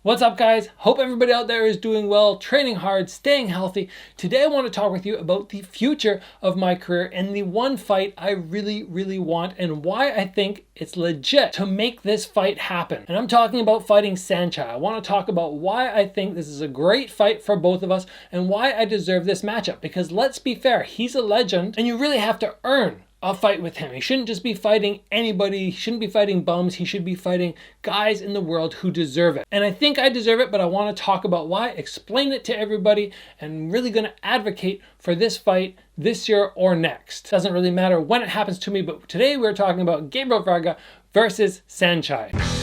What's up, guys? Hope everybody out there is doing well, training hard, staying healthy. Today I want to talk with you about the future of my career and the one fight I really want and why I think it's legit to make this fight happen. And I'm talking about fighting Saenchai. I want to talk about why I think this is a great fight for both of us and why I deserve this matchup. Because let's be fair, he's a legend and you really have to earn a fight with him. He shouldn't just be fighting anybody. He shouldn't be fighting bums. He should be fighting guys in the world who deserve it. And I think I deserve it, but I want to talk about why, explain it to everybody, and I'm really going to advocate for this fight this year or next. Doesn't really matter when it happens to me, but today we're talking about Gabriel Varga versus Saenchai.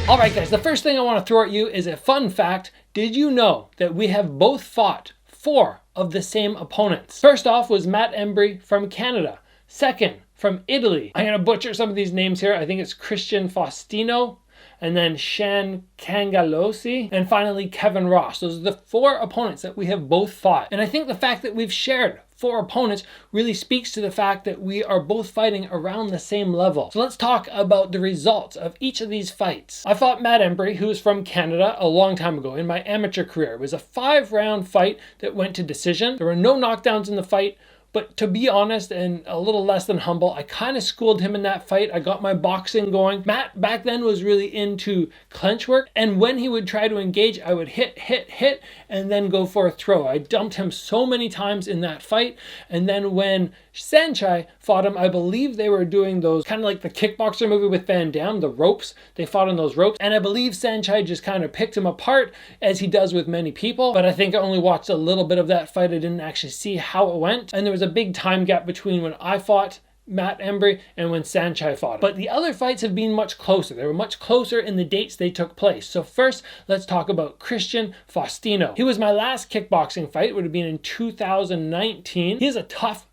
Alright guys, the first thing I want to throw at you is a fun fact. Did you know that we have both fought 4 of the same opponents? First off was Matt Embry from Canada. Second, from Italy. I'm going to butcher some of these names here. I think it's Christian Faustino. And then Shan Kangalosi. And finally, Kevin Ross. Those are the 4 opponents that we have both fought. And I think the fact that we've shared 4 opponents really speaks to the fact that we are both fighting around the same level. So let's talk about the results of each of these fights. I fought Matt Embry, who is from Canada, a long time ago in my amateur career. It was a 5-round fight that went to decision. There were no knockdowns in the fight. But to be honest and a little less than humble, I kind of schooled him in that fight. I got my boxing going. Matt back then was really into clinch work. And when he would try to engage, I would hit, and then go for a throw. I dumped him so many times in that fight. And then when Saenchai fought him, I believe they were doing those kind of like the kickboxer movie with Van Damme, the ropes. They fought on those ropes. And I believe Saenchai just kind of picked him apart as he does with many people. But I think I only watched a little bit of that fight. I didn't actually see how it went. And there was a big time gap between when I fought Matt Embry and when Saenchai fought him. But the other fights have been much closer. They were much closer in the dates they took place. So first, let's talk about Christian Faustino. He was my last kickboxing fight. It would have been in 2019. He's a tough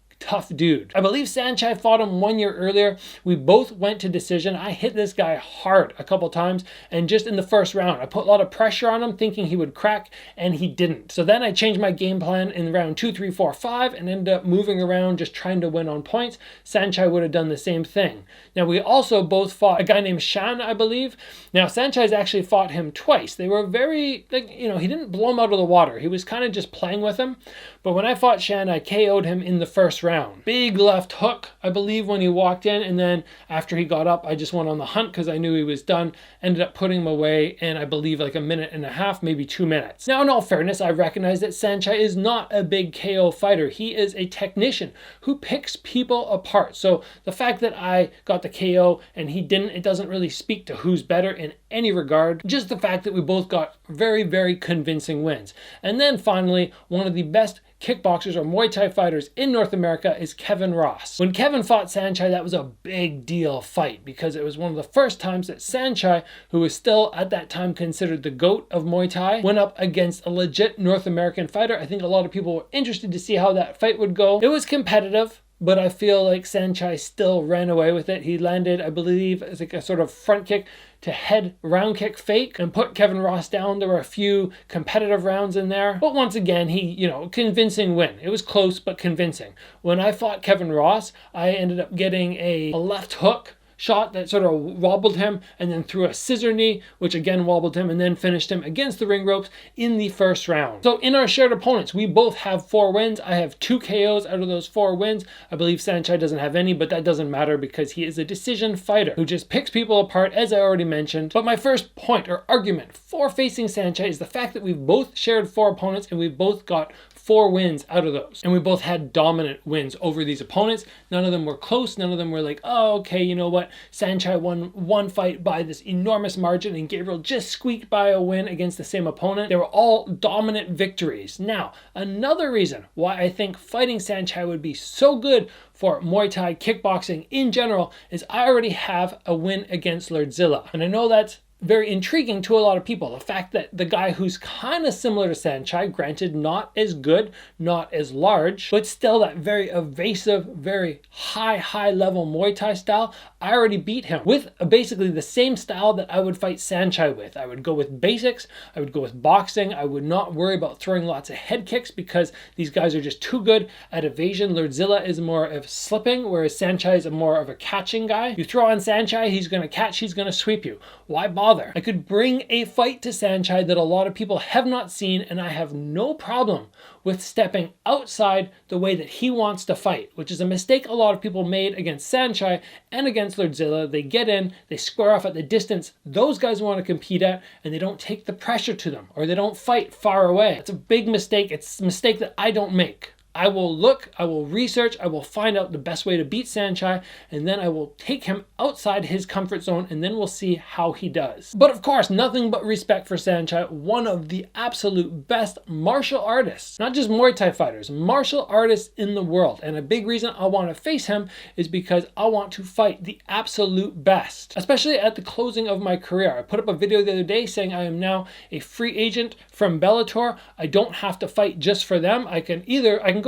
dude. I believe Saenchai fought him 1 year earlier. We both went to decision. I hit this guy hard a couple times, and just in the first round, I put a lot of pressure on him thinking he would crack, and he didn't. So then I changed my game plan in round 2, 3, 4, 5, and ended up moving around just trying to win on points. Saenchai would have done the same thing. Now we also both fought a guy named Shan, I believe. Now Saenchai's actually fought him twice. They were very, he didn't blow him out of the water. He was kind of just playing with him. But when I fought Shan, I KO'd him in the first round. Big left hook, I believe, when he walked in, and then after he got up, I just went on the hunt because I knew he was done. Ended up putting him away in, I believe, like 1.5 minutes, maybe 2 minutes. Now, in all fairness, I recognize that Saenchai is not a big KO fighter. He is a technician who picks people apart. So the fact that I got the KO and he didn't, it doesn't really speak to who's better in any regard. Just the fact that we both got very convincing wins. And then finally, one of the best kickboxers or Muay Thai fighters in North America is Kevin Ross. When Kevin fought Saenchai, that was a big deal fight because it was one of the first times that Saenchai, who was still at that time considered the GOAT of Muay Thai, went up against a legit North American fighter. I think a lot of people were interested to see how that fight would go. It was competitive, but I feel like Saenchai still ran away with it. He landed, I believe, as like a sort of front kick to head round kick fake and put Kevin Ross down. There were a few competitive rounds in there. But once again, he, convincing win. It was close, but convincing. When I fought Kevin Ross, I ended up getting a left hook shot that sort of wobbled him and then threw a scissor knee, which again wobbled him and then finished him against the ring ropes in the first round. So in our shared opponents, we both have 4 wins. I have 2 KOs out of those 4 wins. I believe Saenchai doesn't have any, but that doesn't matter because he is a decision fighter who just picks people apart, as I already mentioned. But my first point or argument for facing Saenchai is the fact that we've both shared 4 opponents and we've both got 4 wins out of those. And we both had dominant wins over these opponents. None of them were close. None of them were like, oh, okay, you know what? Saenchai won one fight by this enormous margin and Gabriel just squeaked by a win against the same opponent. They were all dominant victories. Now, another reason why I think fighting Saenchai would be so good for Muay Thai kickboxing in general is I already have a win against Lerdsila. And I know that's very intriguing to a lot of people. The fact that the guy who's kind of similar to Saenchai, granted not as good, not as large, but still that very evasive, very high level Muay Thai style, I already beat him with basically the same style that I would fight Saenchai with. I would go with basics, I would go with boxing, I would not worry about throwing lots of head kicks because these guys are just too good at evasion. Lerdsila is more of slipping, whereas Saenchai is more of a catching guy. You throw on Saenchai, he's going to catch, he's going to sweep you. Why bother? I could bring a fight to Saenchai that a lot of people have not seen, and I have no problem with stepping outside the way that he wants to fight, which is a mistake a lot of people made against Saenchai and against Lerdsila. They get in, they square off at the distance those guys want to compete at, and they don't take the pressure to them, or they don't fight far away. It's a big mistake. It's a mistake that I don't make. I will look, I will research, I will find out the best way to beat Saenchai, and then I will take him outside his comfort zone, and then we'll see how he does. But of course, nothing but respect for Saenchai, one of the absolute best martial artists, not just Muay Thai fighters, martial artists in the world. And a big reason I want to face him is because I want to fight the absolute best, especially at the closing of my career. I put up a video the other day saying I am now a free agent from Bellator. I don't have to fight just for them. I can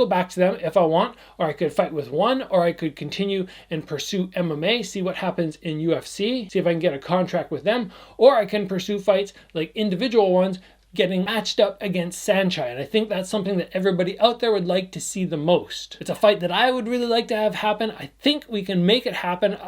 go back to them if I want, or I could fight with one, or I could continue and pursue MMA, see what happens in UFC, see if I can get a contract with them, or I can pursue fights like individual ones, getting matched up against Saenchai. And I think that's something that everybody out there would like to see the most. It's a fight that I would really like to have happen. I think we can make it happen.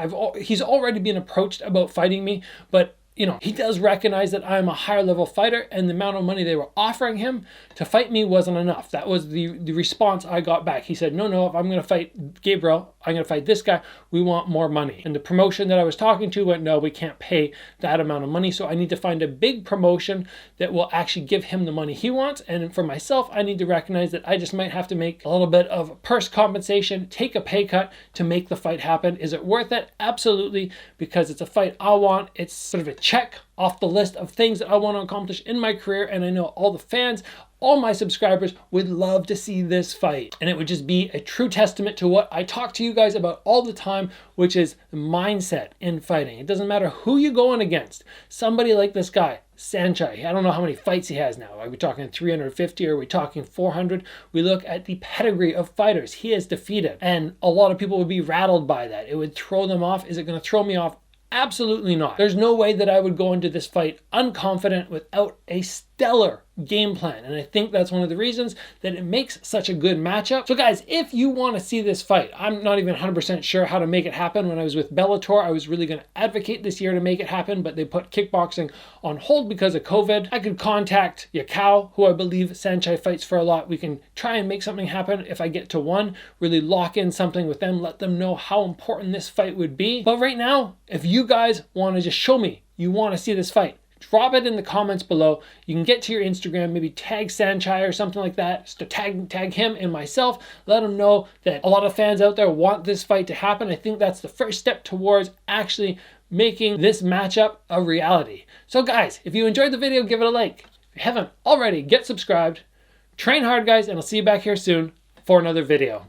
He's already been approached about fighting me, but you know, he does recognize that I'm a higher level fighter, and the amount of money they were offering him to fight me wasn't enough. That was the response I got back. He said, no, if I'm going to fight Gabriel, I'm going to fight this guy, we want more money. And the promotion that I was talking to went, no, we can't pay that amount of money. So I need to find a big promotion that will actually give him the money he wants. And for myself, I need to recognize that I just might have to make a little bit of purse compensation, take a pay cut to make the fight happen. Is it worth it? Absolutely, because it's a fight I want. It's sort of a check off the list of things that I want to accomplish in my career, and I know all the fans, all my subscribers would love to see this fight. And it would just be a true testament to what I talk to you guys about all the time, which is mindset in fighting. It doesn't matter who you're going against. Somebody like this guy, Saenchai, I don't know how many fights he has now. Are we talking 350? Are we talking 400? We look at the pedigree of fighters he has defeated, and a lot of people would be rattled by that. It would throw them off. Is it going to throw me off? Absolutely not. There's no way that I would go into this fight unconfident without a stellar game plan. And I think that's one of the reasons that it makes such a good matchup. So guys, if you want to see this fight, I'm not even 100% sure how to make it happen. When I was with Bellator, I was really going to advocate this year to make it happen, but they put kickboxing on hold because of COVID. I could contact Buakaw, who I believe Saenchai fights for a lot. We can try and make something happen if I get to one, really lock in something with them, let them know how important this fight would be. But right now, if you guys want to just show me you want to see this fight, drop it in the comments below. You can get to your Instagram, maybe tag Saenchai or something like that, just to tag him and myself. Let them know that a lot of fans out there want this fight to happen. I think that's the first step towards actually making this matchup a reality. So guys, if you enjoyed the video, give it a like. If you haven't already, get subscribed. Train hard, guys, and I'll see you back here soon for another video.